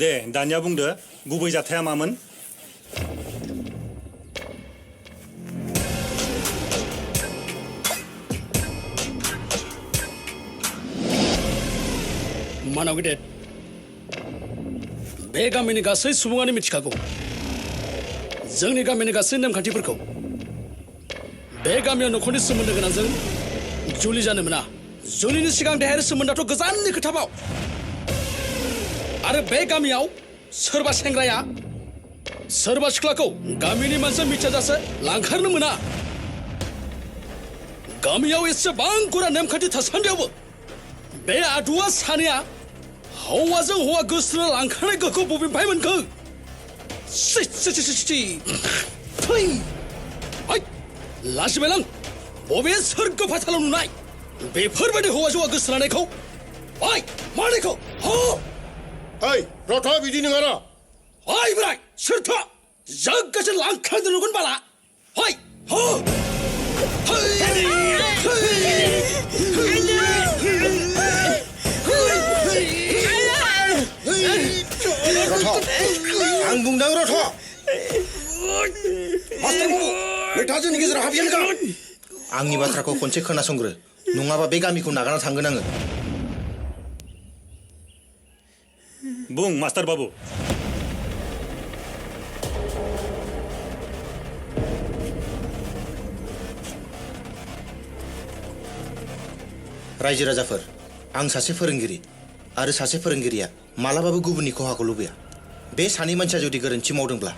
दे दानिया बुंदो गुबै जाथाया मामोन? मानाव गेदेर बे गामिनि गासै सुबुङानो मिथिखागौ जोंनि गामिनि गासै नेमखान्थिफोरखौ बे गामियाव नखरनि सोमोन्दो गोनांजों जुलि जानो मोना जुलिनि सिगां देहायारि सोमोन्दोआथ' गोजाननि खोथाबाव आरो बे गामियाव सोरबा सेंग्राया सोरबा सिख्लाखौ गामिनि मानसिया मिथियाजासे लांखारनो मोना गामियाव एसेबां गुरा नेमखान्थि थासान्दियावबो बे आदुआ सानैया हौवाजों हौवा गोसोनो लांखारनाय गोहोखौ बबेनिफ्राय मोनखो? लाजिबायलां बबे सोरगो फाथालाव नुनाय बेफोरबायदि हौवा जौवा गोसो लानायखौ ओइ मानिखौ ओइ रथ' बिदि नङा र' ओइ बोराय सोरथ' जोगगासो लांखारनो नुगोन बाला ओइ हो आं बुंदों रथ' मास्टार बाबु नोंथाङा जोंनि गेजेराव हाबजेनगोन आंनि बाथ्राखौ खनसे खोनासंग्रो नङाबा बे गामिखौ नागारना थांगोन आङो बुं मास्टार बाबु रायजो राजाफोर आं सासे फोरोंगिरि आरो सासे फोरोंगिरिया मालाबाबो गुबुननि खहाखौ लुबैया बे सानै मानसिया जुदि गोरोन्थि मावदोंब्ला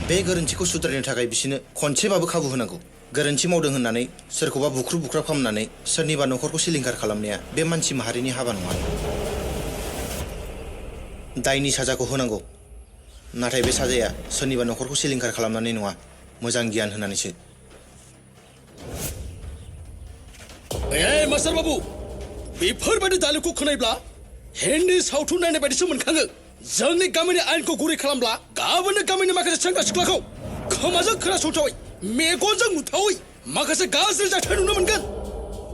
बे गोरोन्थिखौ सुद्रायनो थाखाय बिसोरनो खनसेबाबो खाबु होनांगौ गोरोन्थि मावदों होननानै सोरखौबा बुख्रुब बुख्राब खालामनानै सोरनिबा नखरखौ सिलिंखार खालामनाया बे मानसि माहारिनि हाबा नङा दायनि साजाखौ होनांगौ नाथाय बे साजाया सोरनिबा नखरखौ सिलिंखार खालामनानै नङा मोजां गियान होनानैसो ए मास्टार बाबु बेफोरबायदि दालिखौ खोनायोब्ला हिन्दी सावथुन नायनाय बायदिसो मोनखाङो जोंनि गामिनि आयेनखौ गुरै खालामब्ला गाबोननो गामिनि माखासे सेंग्रा सिख्लाखौ खोमाजों खोनासंथावै मेगनजों नुथावै माखासे गाज्रि जाथाय नुनो मोनगोन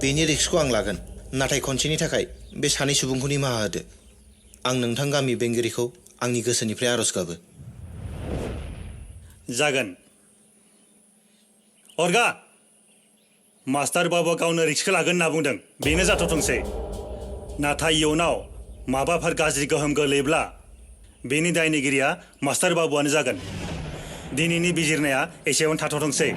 बेनि रिक्सखौ आं लागोन नाथाय खनसेनि थाखाय बे सानै सुबुंखौ निमाहा होदो आं नोंथां गामि बेंगिरिखौ आंनि गोसोनिफ्राय आरज गाबो जागोन अरगा मास्टार बाबुआ गावनो रिक्सखौ लागोन होनना बुंदों बेनो जाथावथोंसै नाथाय इयुनाव माबाफोर गाज्रि गोहोम गोलैब्ला बेनि दायनिगिरिया मास्टार बाबुआनो जागोन दिनैनि बिजिरनाया एसेयावनो थाथ'थोंसै